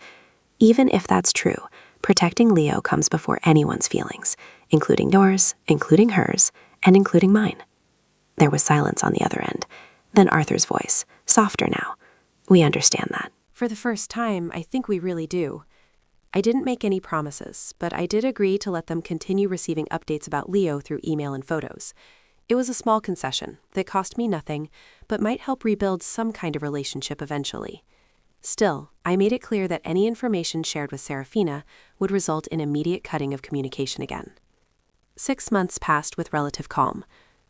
Even if that's true, protecting Leo comes before anyone's feelings, including yours, including hers, and including mine. There was silence on the other end. Then Arthur's voice, softer now. We understand that. For the first time, I think we really do. I didn't make any promises, but I did agree to let them continue receiving updates about Leo through email and photos. It was a small concession that cost me nothing, but might help rebuild some kind of relationship eventually. Still, I made it clear that any information shared with Seraphina would result in immediate cutting of communication again. 6 months passed with relative calm.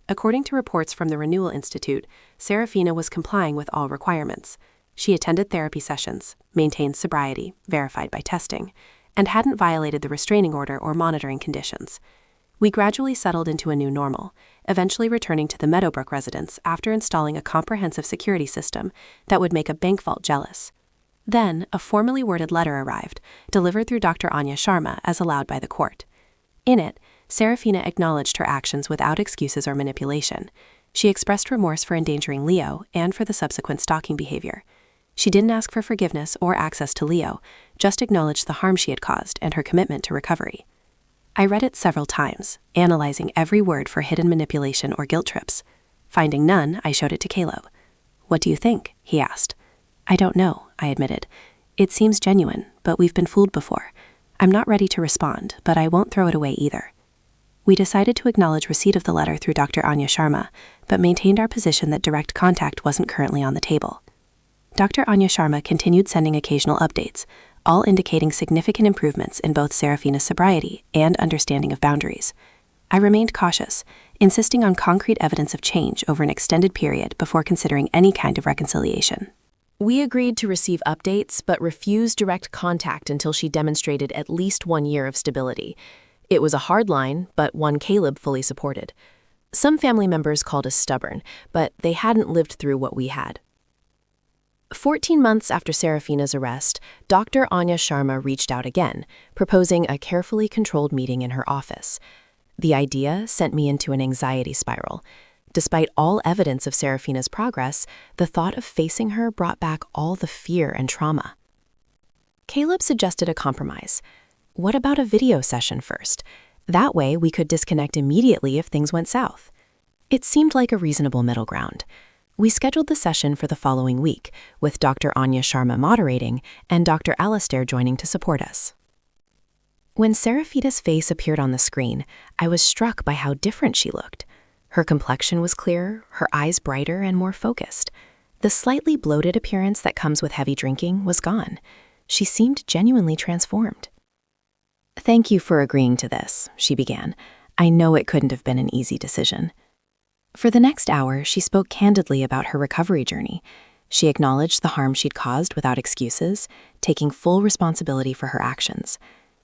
According to reports from the Renewal Institute, Seraphina was complying with all requirements. She attended therapy sessions, maintained sobriety, verified by testing, and hadn't violated the restraining order or monitoring conditions. We gradually settled into a new normal, eventually returning to the Meadowbrook Residence after installing a comprehensive security system that would make a bank vault jealous. Then, a formally worded letter arrived, delivered through Dr. Anya Sharma as allowed by the court. In it, Seraphina acknowledged her actions without excuses or manipulation. She expressed remorse for endangering Leo and for the subsequent stalking behavior. She didn't ask for forgiveness or access to Leo, just acknowledged the harm she had caused and her commitment to recovery. I read it several times, analyzing every word for hidden manipulation or guilt trips. Finding none, I showed it to Caleb. "What do you think?" he asked. "I don't know," I admitted. "It seems genuine, but we've been fooled before. I'm not ready to respond, but I won't throw it away either." We decided to acknowledge receipt of the letter through Dr. Anya Sharma, but maintained our position that direct contact wasn't currently on the table. Dr. Anya Sharma continued sending occasional updates, all indicating significant improvements in both Seraphina's sobriety and understanding of boundaries. I remained cautious, insisting on concrete evidence of change over an extended period before considering any kind of reconciliation. We agreed to receive updates, but refused direct contact until she demonstrated at least 1 year of stability. It was a hard line, but one Caleb fully supported. Some family members called us stubborn, but they hadn't lived through what we had. 14 months after Seraphina's arrest, Dr. Anya Sharma reached out again, proposing a carefully controlled meeting in her office. The idea sent me into an anxiety spiral. Despite all evidence of Seraphina's progress, the thought of facing her brought back all the fear and trauma. Caleb suggested a compromise. What about a video session first? That way we could disconnect immediately if things went south. It seemed like a reasonable middle ground. We scheduled the session for the following week, with Dr. Anya Sharma moderating and Dr. Alastair joining to support us. When Seraphina's face appeared on the screen, I was struck by how different she looked. Her complexion was clearer, her eyes brighter and more focused. The slightly bloated appearance that comes with heavy drinking was gone. She seemed genuinely transformed. "Thank you for agreeing to this," she began. "I know it couldn't have been an easy decision." For the next hour, she spoke candidly about her recovery journey. She acknowledged the harm she'd caused without excuses, taking full responsibility for her actions.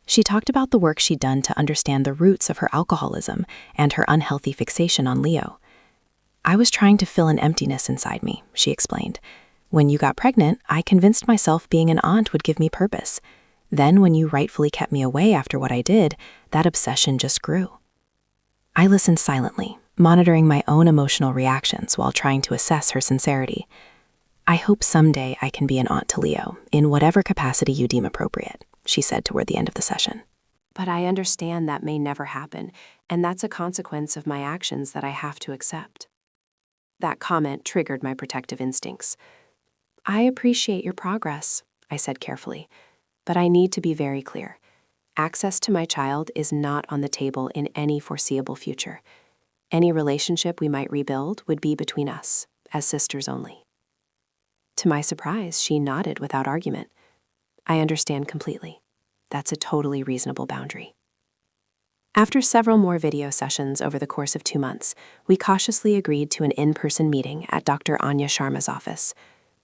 She talked about the work she'd done to understand the roots of her alcoholism and her unhealthy fixation on Leo. "I was trying to fill an emptiness inside me," she explained. "When you got pregnant, I convinced myself being an aunt would give me purpose. Then when you rightfully kept me away after what I did, that obsession just grew." I listened silently, monitoring my own emotional reactions while trying to assess her sincerity. "I hope someday I can be an aunt to Leo, in whatever capacity you deem appropriate," she said toward the end of the session. "But I understand that may never happen, and that's a consequence of my actions that I have to accept." That comment triggered my protective instincts. "I appreciate your progress," I said carefully, "but I need to be very clear. Access to my child is not on the table in any foreseeable future. Any relationship we might rebuild would be between us, as sisters only." To my surprise, she nodded without argument. "I understand completely. That's a totally reasonable boundary." After several more video sessions over the course of 2 months, we cautiously agreed to an in-person meeting at Dr. Anya Sharma's office.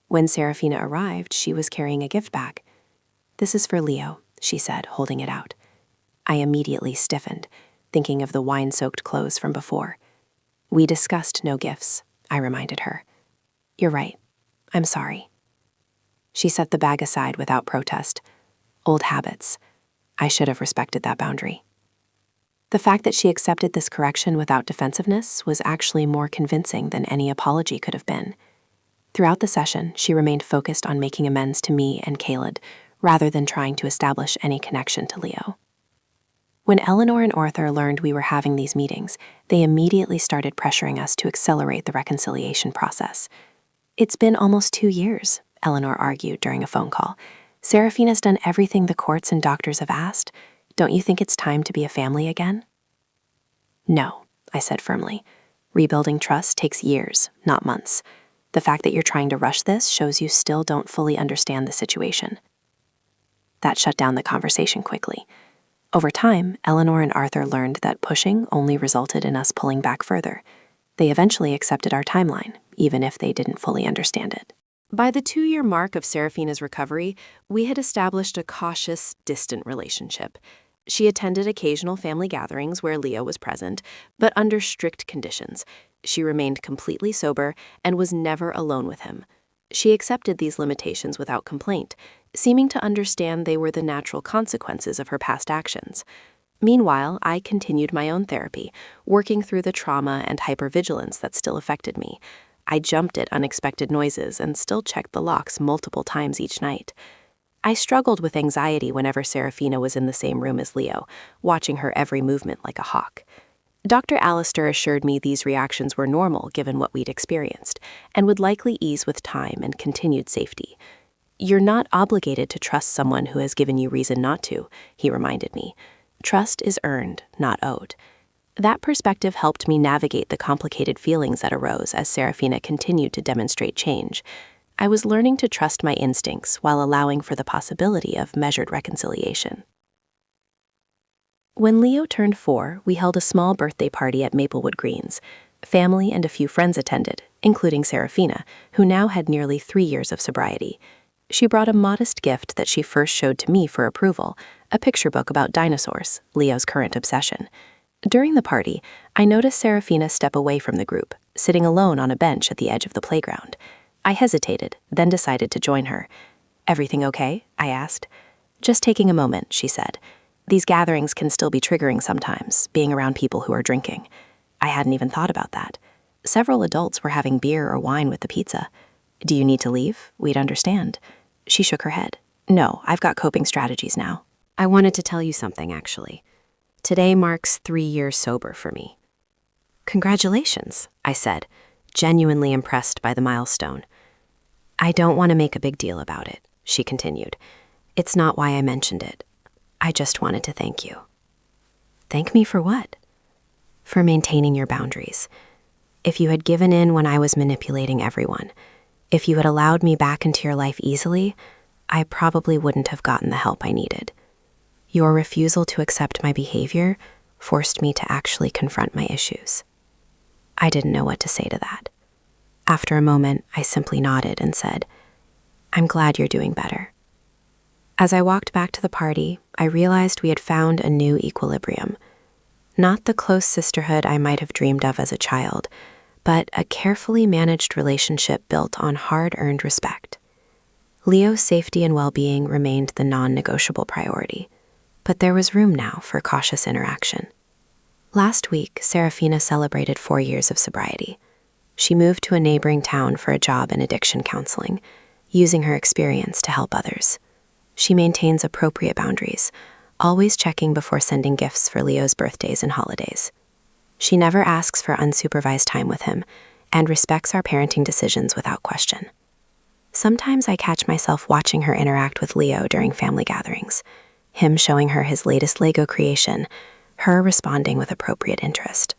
When Seraphina arrived, she was carrying a gift bag. "This is for Leo," she said, holding it out. I immediately stiffened, thinking of the wine-soaked clothes from before. "We discussed no gifts," I reminded her. "You're right. I'm sorry." She set the bag aside without protest. Old habits. I should have respected that boundary. The fact that she accepted this correction without defensiveness was actually more convincing than any apology could have been. Throughout the session, she remained focused on making amends to me and Caleb, rather than trying to establish any connection to Leo. When Eleanor and Arthur learned we were having these meetings, they immediately started pressuring us to accelerate the reconciliation process. "It's been almost 2 years," Eleanor argued during a phone call. "Seraphina's done everything the courts and doctors have asked. Don't you think it's time to be a family again?" "No," I said firmly. "Rebuilding trust takes years, not months. The fact that you're trying to rush this shows you still don't fully understand the situation." That shut down the conversation quickly. Over time, Eleanor and Arthur learned that pushing only resulted in us pulling back further. They eventually accepted our timeline, even if they didn't fully understand it. By the 2-year mark of Seraphina's recovery, we had established a cautious, distant relationship. She attended occasional family gatherings where Leo was present, but under strict conditions. She remained completely sober and was never alone with him. She accepted these limitations without complaint, seeming to understand they were the natural consequences of her past actions. Meanwhile, I continued my own therapy, working through the trauma and hypervigilance that still affected me. I jumped at unexpected noises and still checked the locks multiple times each night. I struggled with anxiety whenever Seraphina was in the same room as Leo, watching her every movement like a hawk. Dr. Allister assured me these reactions were normal given what we'd experienced, and would likely ease with time and continued safety. "You're not obligated to trust someone who has given you reason not to," he reminded me. "Trust is earned, not owed." That perspective helped me navigate the complicated feelings that arose as Seraphina continued to demonstrate change. I was learning to trust my instincts while allowing for the possibility of measured reconciliation. When Leo turned 4, we held a small birthday party at Maplewood Greens. Family and a few friends attended, including Seraphina, who now had nearly 3 years of sobriety. She brought a modest gift that she first showed to me for approval, a picture book about dinosaurs, Leo's current obsession. During the party, I noticed Seraphina step away from the group, sitting alone on a bench at the edge of the playground. I hesitated, then decided to join her. "Everything okay?" I asked. "Just taking a moment," she said. "These gatherings can still be triggering sometimes, being around people who are drinking." I hadn't even thought about that. Several adults were having beer or wine with the pizza. "Do you need to leave? We'd understand." She shook her head. "No, I've got coping strategies now." "I wanted to tell you something, actually. Today marks 3 years sober for me." "Congratulations," I said, genuinely impressed by the milestone. "I don't want to make a big deal about it," she continued. "It's not why I mentioned it. I just wanted to thank you." "Thank me for what?" "For maintaining your boundaries. If you had given in when I was manipulating everyone, if you had allowed me back into your life easily, I probably wouldn't have gotten the help I needed. Your refusal to accept my behavior forced me to actually confront my issues." I didn't know what to say to that. After a moment, I simply nodded and said, "I'm glad you're doing better." As I walked back to the party, I realized we had found a new equilibrium. Not the close sisterhood I might have dreamed of as a child, but a carefully managed relationship built on hard-earned respect. Leo's safety and well-being remained the non-negotiable priority, but there was room now for cautious interaction. Last week, Seraphina celebrated 4 years of sobriety. She moved to a neighboring town for a job in addiction counseling, using her experience to help others. She maintains appropriate boundaries, always checking before sending gifts for Leo's birthdays and holidays. She never asks for unsupervised time with him and respects our parenting decisions without question. Sometimes I catch myself watching her interact with Leo during family gatherings, him showing her his latest Lego creation, her responding with appropriate interest.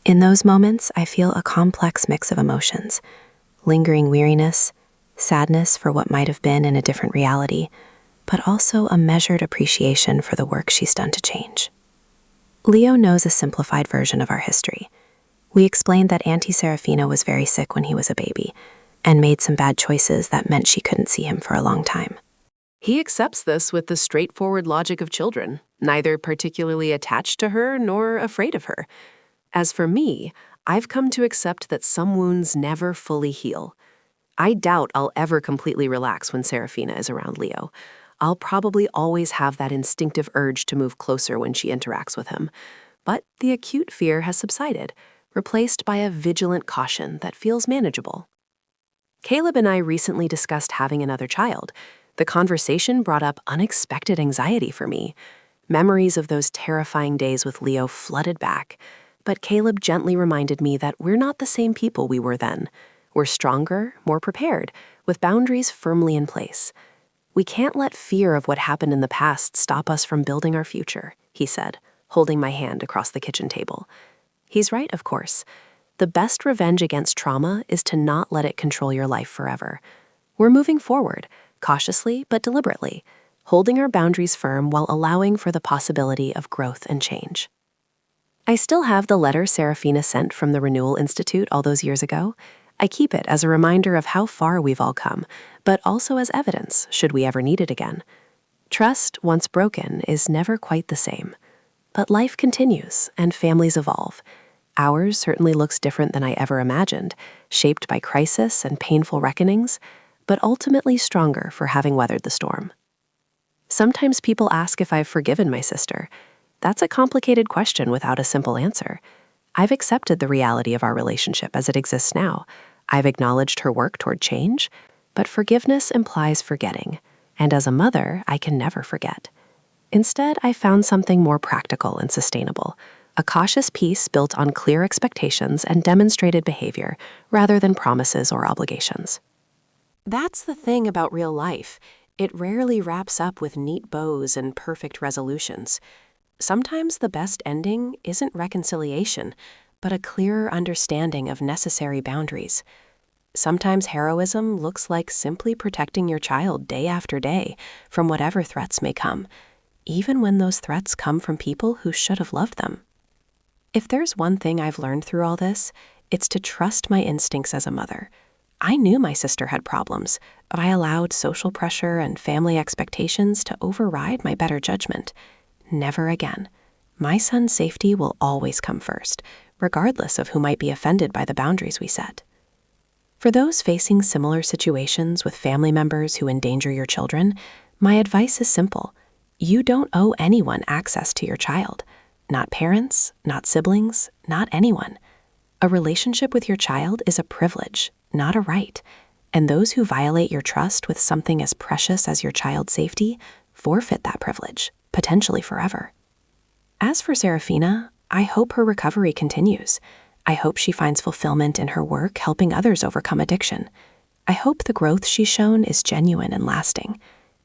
In those moments, I feel a complex mix of emotions, lingering weariness, sadness for what might have been in a different reality, but also a measured appreciation for the work she's done to change. Leo knows a simplified version of our history. We explained that Auntie Seraphina was very sick when he was a baby, and made some bad choices that meant she couldn't see him for a long time. He accepts this with the straightforward logic of children, neither particularly attached to her nor afraid of her. As for me, I've come to accept that some wounds never fully heal. I doubt I'll ever completely relax when Seraphina is around Leo. I'll probably always have that instinctive urge to move closer when she interacts with him. But the acute fear has subsided, replaced by a vigilant caution that feels manageable. Caleb and I recently discussed having another child. The conversation brought up unexpected anxiety for me. Memories of those terrifying days with Leo flooded back, but Caleb gently reminded me that we're not the same people we were then. We're stronger, more prepared, with boundaries firmly in place. We can't let fear of what happened in the past stop us from building our future, he said, holding my hand across the kitchen table. He's right, of course. The best revenge against trauma is to not let it control your life forever. We're moving forward, cautiously but deliberately, holding our boundaries firm while allowing for the possibility of growth and change. I still have the letter Seraphina sent from the Renewal Institute all those years ago. I keep it as a reminder of how far we've all come, but also as evidence should we ever need it again. Trust, once broken, is never quite the same. But life continues and families evolve. Ours certainly looks different than I ever imagined, shaped by crisis and painful reckonings, but ultimately stronger for having weathered the storm. Sometimes people ask if I've forgiven my sister. That's a complicated question without a simple answer. I've accepted the reality of our relationship as it exists now. I've acknowledged her work toward change, but forgiveness implies forgetting, and as a mother, I can never forget. Instead, I found something more practical and sustainable, a cautious peace built on clear expectations and demonstrated behavior, rather than promises or obligations. That's the thing about real life. It rarely wraps up with neat bows and perfect resolutions. Sometimes the best ending isn't reconciliation, but a clearer understanding of necessary boundaries. Sometimes heroism looks like simply protecting your child day after day from whatever threats may come, even when those threats come from people who should have loved them. If there's one thing I've learned through all this, it's to trust my instincts as a mother. I knew my sister had problems, but I allowed social pressure and family expectations to override my better judgment. Never again. My son's safety will always come first, regardless of who might be offended by the boundaries we set. For those facing similar situations with family members who endanger your children, my advice is simple. You don't owe anyone access to your child. Not parents, not siblings, not anyone. A relationship with your child is a privilege, not a right, and those who violate your trust with something as precious as your child's safety forfeit that privilege, potentially forever. As for Seraphina, I hope her recovery continues. I hope she finds fulfillment in her work helping others overcome addiction. I hope the growth she's shown is genuine and lasting.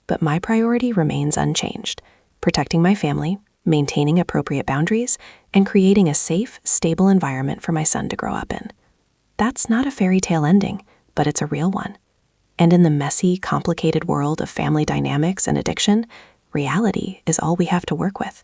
But my priority remains unchanged: protecting my family, maintaining appropriate boundaries, and creating a safe, stable environment for my son to grow up in. That's not a fairy tale ending, but it's a real one. And in the messy, complicated world of family dynamics and addiction, reality is all we have to work with.